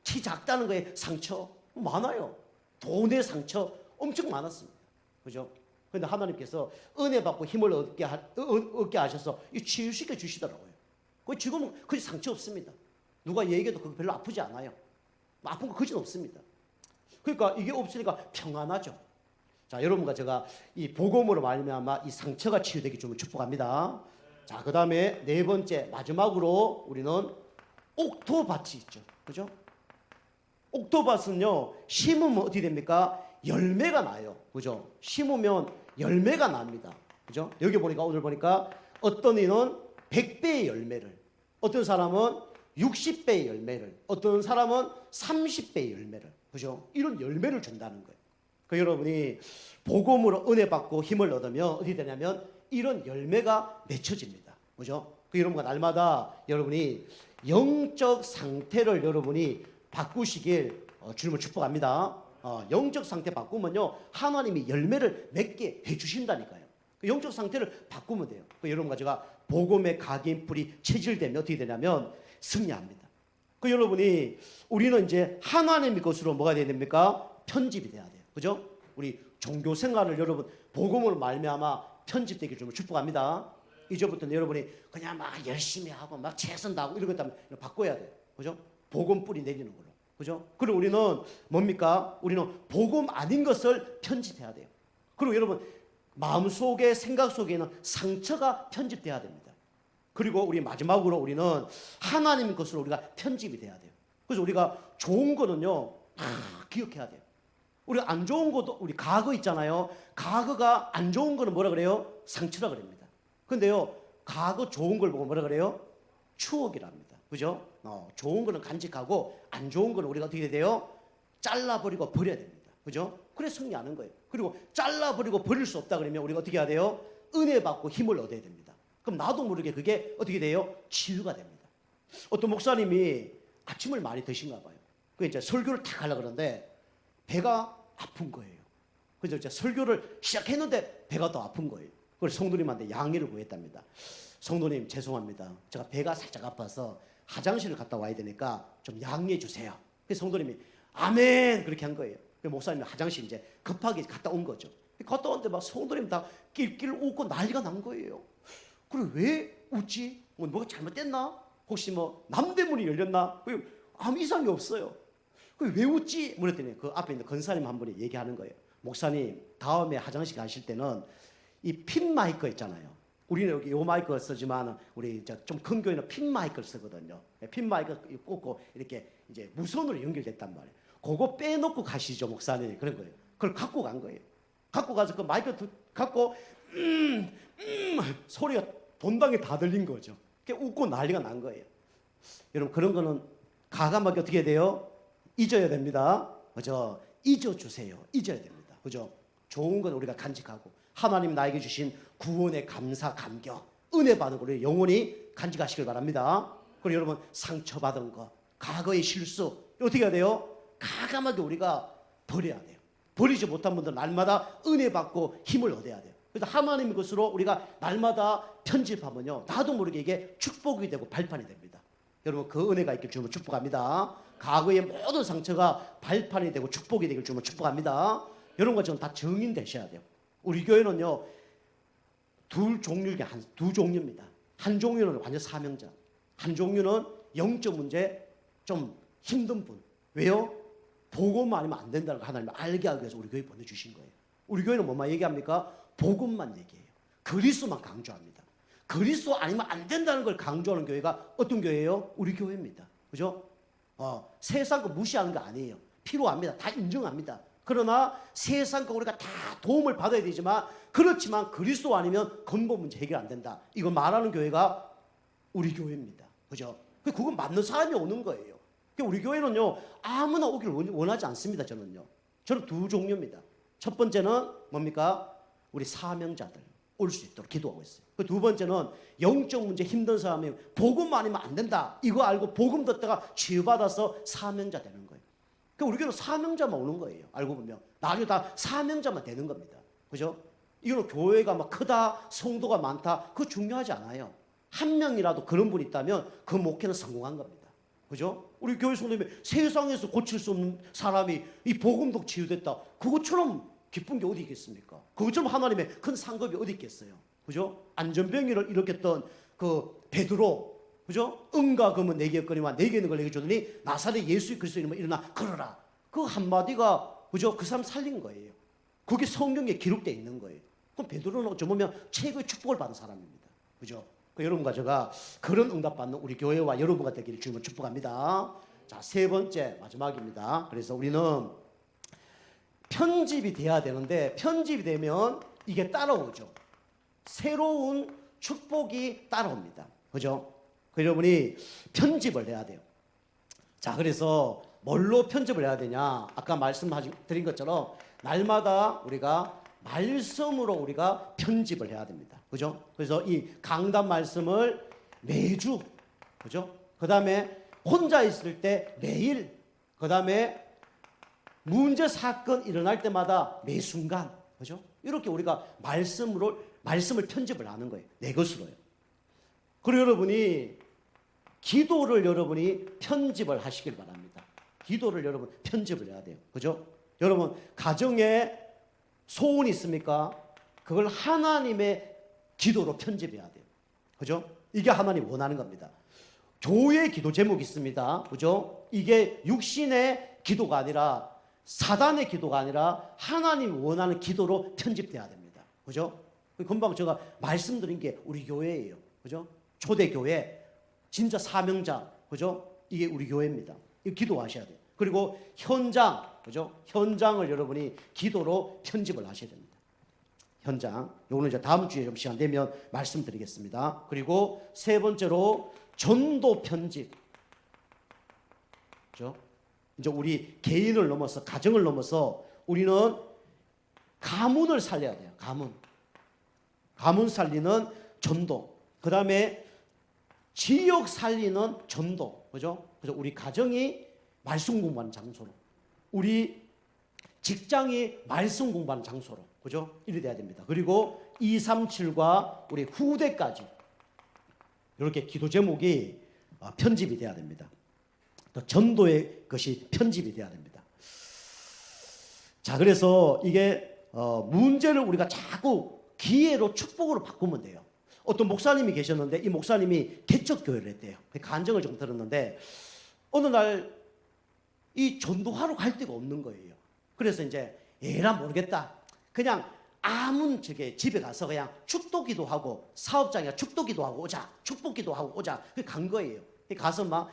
키 작다는 거에 상처 많아요. 돈의 상처 엄청 많았습니다. 그죠? 그런데 하나님께서 은혜 받고 힘을 얻게 하셔서 치유시켜 주시더라고요. 지금은 그 상처 없습니다. 누가 얘기해도 그거 별로 아프지 않아요. 아픈 거 그진 없습니다. 그러니까 이게 없으니까 평안하죠. 자, 여러분과 제가 이 복음으로 말미암아 이 상처가 치유되기 좀 축복합니다. 자, 그 다음에 네 번째 마지막으로 우리는 옥토밭이 있죠. 그죠? 옥토밭은요, 심으면 어떻게 됩니까? 열매가 나요. 그죠? 심으면 열매가 납니다. 그죠? 여기 보니까 오늘 보니까 어떤 이는 100배의 열매를, 어떤 사람은 60배의 열매를, 어떤 사람은 30배의 열매를, 그죠? 이런 열매를 준다는 거예요. 그 여러분이 복음으로 은혜 받고 힘을 얻으면 어떻게 되냐면 이런 열매가 맺혀집니다. 그죠? 그 여러분과 날마다 여러분이 영적 상태를 여러분이 바꾸시길 주님을 축복합니다. 영적 상태 바꾸면요, 하나님이 열매를 맺게 해주신다니까요. 그 영적 상태를 바꾸면 돼요. 그 여러분과 제가 복음의 각인뿔이 체질되면 어떻게 되냐면 승리합니다. 그 여러분이 우리는 이제 하나님의 것으로 뭐가 돼야 됩니까? 편집이 돼야 돼요. 그죠? 우리 종교 생활을 여러분 복음으로 말미암아 편집되길 좀 축복합니다. 이제부터는 여러분이 그냥 막 열심히 하고 막 최선 다하고 이런 것 때문에 바꿔야 돼요. 그죠? 복음 뿌리 내리는 걸로. 그죠? 그리고 우리는 뭡니까? 우리는 복음 아닌 것을 편집해야 돼요. 그리고 여러분 마음속에 생각 속에는 상처가 편집돼야 됩니다. 그리고 우리 마지막으로 우리는 하나님 것으로 우리가 편집이 돼야 돼요. 그래서 우리가 좋은 거는요 다 기억해야 돼요. 우리가 안 좋은 것도 우리 과거 있잖아요. 과거가 안 좋은 거는 뭐라 그래요? 상처라 그럽니다. 근데요 과거 좋은 걸 보고 뭐라 그래요? 추억이랍니다. 그죠? 좋은 거는 간직하고 안 좋은 거는 우리가 어떻게 돼요? 잘라버리고 버려야 됩니다. 그죠? 그래 승리하는 거예요. 그리고 잘라버리고 버릴 수 없다 그러면 우리가 어떻게 해야 돼요? 은혜 받고 힘을 얻어야 됩니다. 그럼 나도 모르게 그게 어떻게 돼요? 치유가 됩니다. 어떤 목사님이 아침을 많이 드신가 봐요. 그 이제 설교를 탁 하려고 그러는데 배가 아픈 거예요. 그래서 이제 설교를 시작했는데 배가 더 아픈 거예요. 그래서 성도님한테 양해를 구했답니다. 성도님 죄송합니다. 제가 배가 살짝 아파서 화장실을 갔다 와야 되니까 좀 양해해 주세요. 그래서 성도님이 아멘 그렇게 한 거예요. 목사님이 화장실 이제 급하게 갔다 온 거죠. 갔다 왔는데 막 성도님 다 낄낄 웃고 난리가 난 거예요. 그래 왜 웃지? 뭐가 잘못됐나? 혹시 뭐 남대문이 열렸나? 아무 이상이 없어요. 왜 웃지? 그랬더니 그 앞에 있는 권사님 한 분이 얘기하는 거예요. 목사님 다음에 화장실 가실 때는 이 핀 마이크 있잖아요. 우리는 여기 요 마이크 쓰지만 우리 좀 큰 교회는 핀 마이크를 쓰거든요. 핀 마이크 꽂고 이렇게 이제 무선으로 연결됐단 말이에요. 그거 빼놓고 가시죠 목사님. 그런 거예요. 그걸 갖고 간 거예요. 갖고 가서 그 마이크 갖고 소리가 본당에 다 들린 거죠. 웃고 난리가 난 거예요. 여러분 그런 거는 가감하게 어떻게 해야 돼요? 잊어야 됩니다. 그죠? 잊어주세요. 잊어야 됩니다. 그죠? 좋은 건 우리가 간직하고 하나님 나에게 주신 구원의 감사 감격 은혜 받은 걸 영원히 간직하시길 바랍니다. 그리고 여러분 상처받은 거 과거의 실수 어떻게 해야 돼요? 가감하게 우리가 버려야 돼요. 버리지 못한 분들 날마다 은혜 받고 힘을 얻어야 돼요. 그래서 하나님의 것으로 우리가 날마다 편집하면요 나도 모르게 이게 축복이 되고 발판이 됩니다. 여러분 그 은혜가 있길 주님을 축복합니다. 과거의 모든 상처가 발판이 되고 축복이 되길 주님을 축복합니다. 이런 것처럼 다 증인되셔야 돼요. 우리 교회는요 두 종류입니다. 한 종류는 완전 사명자, 한 종류는 영적 문제 좀 힘든 분. 왜요? 복음만 아니면 안 된다는 걸 하나님이 알게 하기 위해서 우리 교회 보내주신 거예요. 우리 교회는 뭐만 얘기합니까? 복음만 얘기해요. 그리스도만 강조합니다. 그리스도 아니면 안 된다는 걸 강조하는 교회가 어떤 교회예요? 우리 교회입니다. 그죠? 세상 거 무시하는 거 아니에요. 필요합니다. 다 인정합니다. 그러나 세상 거 우리가 다 도움을 받아야 되지만 그렇지만 그리스도 아니면 근본 문제 해결 안 된다. 이거 말하는 교회가 우리 교회입니다. 그죠? 그건 맞는 사람이 오는 거예요. 우리 교회는요 아무나 오기를 원하지 않습니다. 저는 두 종류입니다. 첫 번째는 뭡니까? 우리 사명자들 올 수 있도록 기도하고 있어요. 그 두 번째는 영적 문제 힘든 사람이 복음 아니면 안 된다 이거 알고 복음 듣다가 치유받아서 사명자 되는 거예요. 우리 교회는 사명자만 오는 거예요. 알고 보면 나중에 다 사명자만 되는 겁니다. 그죠? 이거는 교회가 막 크다 성도가 많다 그거 중요하지 않아요. 한 명이라도 그런 분이 있다면 그 목회는 성공한 겁니다. 그죠? 우리 교회 성도님이 세상에서 고칠 수 없는 사람이 이 복음도 치유됐다. 그것처럼 기쁜 게 어디 있겠습니까? 그것처럼 하나님의 큰 상급이 어디 있겠어요? 그죠? 안전병이를 일으켰던 그 베드로, 그죠? 은과 금은 내게 없거니와 내게 있는 걸 내게 주더니 나사렛 예수 그리스도 이름으로 일어나 걸어라. 그 한마디가 그죠? 그 사람 살린 거예요. 그게 성경에 기록되어 있는 거예요. 그럼 베드로는 어쩌면 보면 최고의 축복을 받은 사람입니다. 그죠? 여러분과 제가 그런 응답받는 우리 교회와 여러분과 되기를 주님을 축복합니다. 자, 세 번째 마지막입니다. 그래서 우리는 편집이 돼야 되는데 편집이 되면 이게 따라오죠. 새로운 축복이 따라옵니다. 그죠? 여러분이 편집을 해야 돼요. 자, 그래서 뭘로 편집을 해야 되냐? 아까 말씀드린 것처럼 날마다 우리가 말씀으로 우리가 편집을 해야 됩니다. 그죠? 그래서 이 강단 말씀을 매주, 그죠? 그 다음에 혼자 있을 때 매일, 그 다음에 문제, 사건 일어날 때마다 매 순간, 그죠? 이렇게 우리가 말씀을 편집을 하는 거예요. 내 것으로요. 그리고 여러분이 기도를 여러분이 편집을 하시길 바랍니다. 기도를 여러분 편집을 해야 돼요. 그죠? 여러분 가정에 소원이 있습니까? 그걸 하나님의 기도로 편집해야 돼요. 그죠? 이게 하나님 원하는 겁니다. 교회의 기도 제목이 있습니다. 그죠? 이게 육신의 기도가 아니라 사단의 기도가 아니라 하나님 원하는 기도로 편집돼야 됩니다. 그죠? 금방 제가 말씀드린 게 우리 교회예요. 그죠? 초대교회 진짜 사명자. 그죠? 이게 우리 교회입니다. 이거 기도하셔야 돼요. 그리고 현장. 그죠? 현장을 여러분이 기도로 편집을 하셔야 됩니다. 현장. 요거는 이제 다음 주에 좀 시간 되면 말씀드리겠습니다. 그리고 세 번째로 전도 편집. 그죠? 이제 우리 개인을 넘어서 가정을 넘어서 우리는 가문을 살려야 돼요. 가문. 가문 살리는 전도. 그 다음에 지역 살리는 전도. 그죠? 그래서 우리 가정이 말씀 공부하는 장소로, 우리 직장이 말씀 공부하는 장소로, 그죠? 이래 돼야 됩니다. 그리고 237과 우리 후대까지 이렇게 기도 제목이 편집이 돼야 됩니다. 또 전도의 것이 편집이 돼야 됩니다. 자, 그래서 이게 문제를 우리가 자꾸 기회로 축복으로 바꾸면 돼요. 어떤 목사님이 계셨는데 이 목사님이 개척교회를 했대요. 간증을 좀 들었는데 어느 날 이 전도하러 갈 데가 없는 거예요. 그래서 이제 에라 모르겠다. 그냥 아무 집에 가서 그냥 축도기도 하고, 사업장에 축도기도 하고 오자, 축복기도 하고 오자. 간 거예요. 가서 막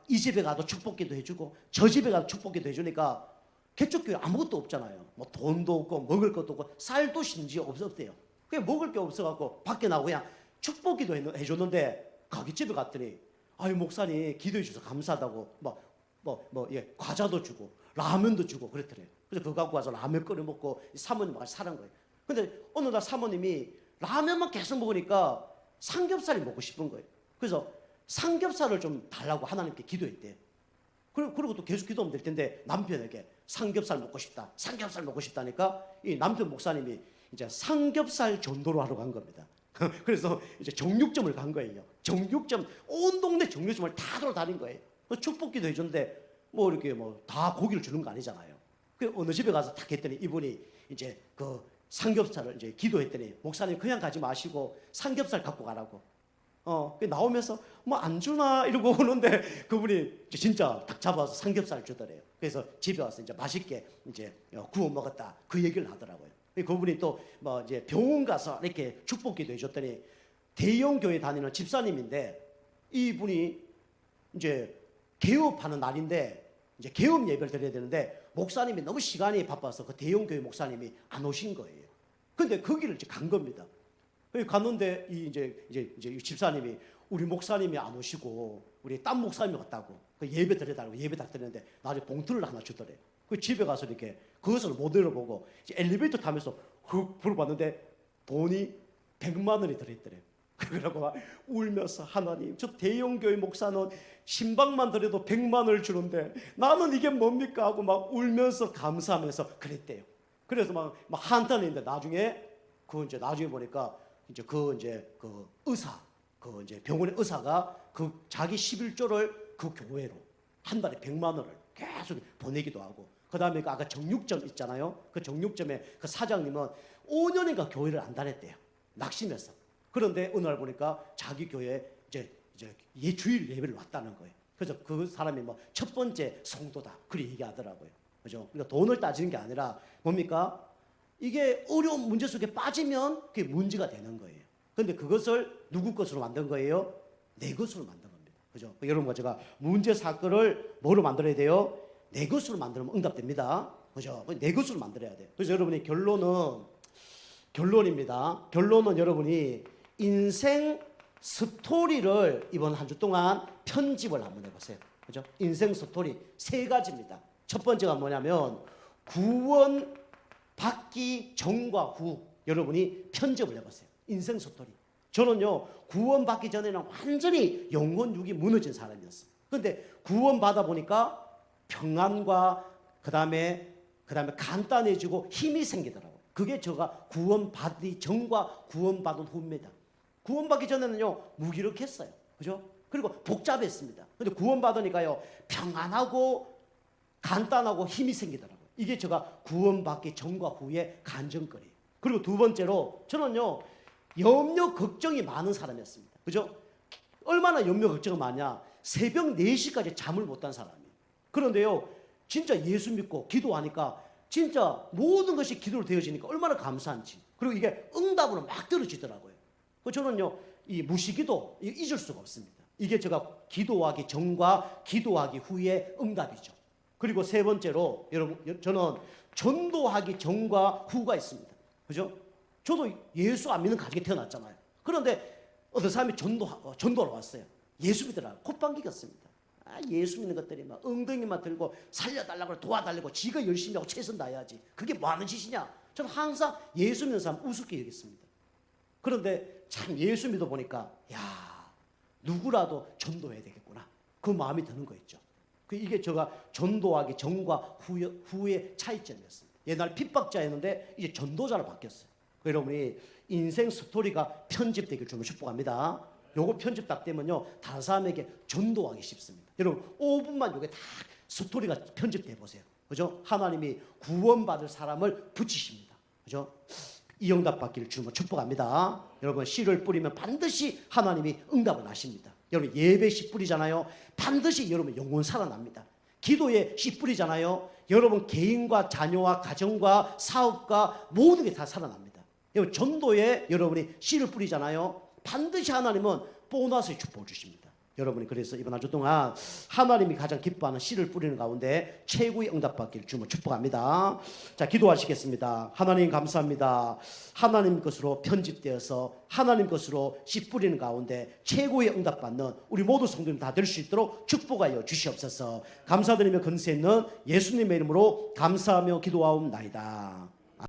이 집에 가도 축복기도 해주고 저 집에 가도 축복기도 해주니까 개척교회 아무것도 없잖아요. 뭐 돈도 없고 먹을 것도 없고 쌀도 심지어 없었대요. 그냥 먹을 게 없어갖고 밖에 나오고 그냥 축복기도 해줬는데 거기 집에 갔더니 아유 목사님 기도해 주셔서 감사하다고 예, 과자도 주고 라면도 주고 그랬더래요. 그래서 그거 갖고 와서 라면 끓여 먹고 사모님과 같이 사는 거예요. 근데 어느 날 사모님이 라면만 계속 먹으니까 삼겹살이 먹고 싶은 거예요. 그래서 삼겹살을 좀 달라고 하나님께 기도했대요. 그리고 또 계속 기도하면 될 텐데 남편에게 삼겹살 먹고 싶다, 삼겹살 먹고 싶다니까 이 남편 목사님이 이제 삼겹살 전도로 하러 간 겁니다. 그래서 이제 정육점을 간 거예요. 정육점, 온 동네 정육점을 다 돌아다닌 거예요. 축복기도 해줬는데 뭐 이렇게 뭐 다 고기를 주는 거 아니잖아요. 그 어느 집에 가서 딱 했더니 이분이 이제 그 삼겹살을 이제 기도했더니 목사님 그냥 가지 마시고 삼겹살 갖고 가라고. 나오면서 뭐 안 주나 이러고 오는데 그분이 진짜 딱 잡아서 삼겹살 주더래요. 그래서 집에 와서 이제 맛있게 이제 구워 먹었다 그 얘기를 하더라고요. 그분이 또 뭐 이제 병원 가서 이렇게 축복기도 해줬더니 대형 교회 다니는 집사님인데 이분이 이제 개업하는 날인데 이제 개업 예배를 드려야 되는데 목사님이 너무 시간이 바빠서 그 대형 교회 목사님이 안 오신 거예요. 근데 거기를 이제 간 겁니다. 갔는데 이제 집사님이 우리 목사님이 안 오시고 우리 딴 목사님이 왔다고 그 예배 드려달라고 예배 딱 드렸는데 나중에 봉투를 하나 주더래. 그 집에 가서 이렇게 그것을 못 열어보고 이제 엘리베이터 타면서 훅 불어봤는데 돈이 100만 원이 들어있더래. 그러고 막 울면서 하나님 저 대형교회 목사는 신방만 드려도 100만 원을 주는데 나는 이게 뭡니까 하고 막 울면서 감사하면서 그랬대요. 그래서 막 한탄했는데 나중에 보니까 그 의사 그 이제 병원의 의사가 그 자기 11조를 그 교회로 한 달에 100만 원을 계속 보내기도 하고 그다음에 아까 정육점 있잖아요. 그 정육점의 그 사장님은 5년인가 교회를 안 다녔대요. 낙심해서. 그런데 어느 날 보니까 자기 교회에 이제 주일 예배를 왔다는 거예요. 그래서 그 사람이 뭐 첫 번째 성도다 그렇게 얘기하더라고요. 그죠? 그러니까 돈을 따지는 게 아니라 뭡니까? 이게 어려운 문제 속에 빠지면 그게 문제가 되는 거예요. 그런데 그것을 누구 것으로 만든 거예요? 내 것으로 만든 겁니다. 그죠? 여러분과 제가 문제 사건을 뭐로 만들어야 돼요? 내 것으로 만들면 응답됩니다. 그죠? 내 것으로 만들어야 돼요. 그래서 여러분이 결론입니다. 결론은 여러분이 인생 스토리를 이번 한 주 동안 편집을 한번 해보세요. 그죠? 인생 스토리 3가지입니다. 첫 번째가 뭐냐면 구원 받기 전과 후 여러분이 편집을 해보세요. 인생 스토리. 저는요 구원 받기 전에는 완전히 영혼 육이 무너진 사람이었어요. 그런데 구원 받아 보니까 평안과 그 다음에 간단해지고 힘이 생기더라고요. 그게 제가 구원 받기 전과 구원 받은 후입니다. 구원 받기 전에는요 무기력했어요. 그죠? 그리고 복잡했습니다. 근데 구원 받으니까요 평안하고 간단하고 힘이 생기더라고요. 이게 제가 구원받기 전과 후의 간증거리예요. 그리고 두 번째로 저는요 염려 걱정이 많은 사람이었습니다. 그죠? 얼마나 염려 걱정이 많냐? 새벽 4시까지 잠을 못 잔 사람이에요. 그런데요 진짜 예수 믿고 기도하니까 진짜 모든 것이 기도로 되어지니까 얼마나 감사한지. 그리고 이게 응답으로 막 들어지더라고요. 저는요 이 무시기도 잊을 수가 없습니다. 이게 제가 기도하기 전과 기도하기 후의 응답이죠. 그리고 세 번째로 여러분 저는 전도하기 전과 후가 있습니다. 그죠? 저도 예수 안 믿는 가족에 태어났잖아요. 그런데 어떤 사람이 전도하러 왔어요. 예수 믿으라고 콧방귀 꼈습니다. 예수 믿는 것들이 막 엉덩이만 들고 살려달라고 도와달라고 지가 열심히 하고 최선 다해야지. 그게 뭐 하는 짓이냐? 저는 항상 예수 믿는 사람 우습게 여겼습니다. 그런데 참 예수 믿어 보니까 야, 누구라도 전도해야 되겠구나. 그 마음이 드는 거 있죠. 이게 제가 전도하기 전과 후의 차이점이었습니다. 옛날 핍박자였는데 이제 전도자로 바뀌었어요. 여러분이 인생 스토리가 편집되길 주면 축복합니다. 요거 편집 딱 되면요, 다른 사람에게 전도하기 쉽습니다. 여러분 5분만 요게 다 스토리가 편집돼 보세요. 그죠? 하나님이 구원받을 사람을 붙이십니다. 그죠? 이 응답 받기를 주면 축복합니다. 여러분 씨를 뿌리면 반드시 하나님이 응답을 하십니다. 여러분 예배 씨 뿌리잖아요. 반드시 여러분 영혼 살아납니다. 기도에 씨 뿌리잖아요. 여러분 개인과 자녀와 가정과 사업과 모든 게 다 살아납니다. 여러분 전도에 여러분이 씨를 뿌리잖아요. 반드시 하나님은 보너스의 축복을 주십니다. 여러분이 그래서 이번 한 주 동안 하나님이 가장 기뻐하는 씨를 뿌리는 가운데 최고의 응답 받기를 주면 축복합니다. 자, 기도하시겠습니다. 하나님 감사합니다. 하나님 것으로 편집되어서 하나님 것으로 씨 뿌리는 가운데 최고의 응답 받는 우리 모두 성도님 다 될 수 있도록 축복하여 주시옵소서. 감사드리며 건세 있는 예수님의 이름으로 감사하며 기도하옵나이다.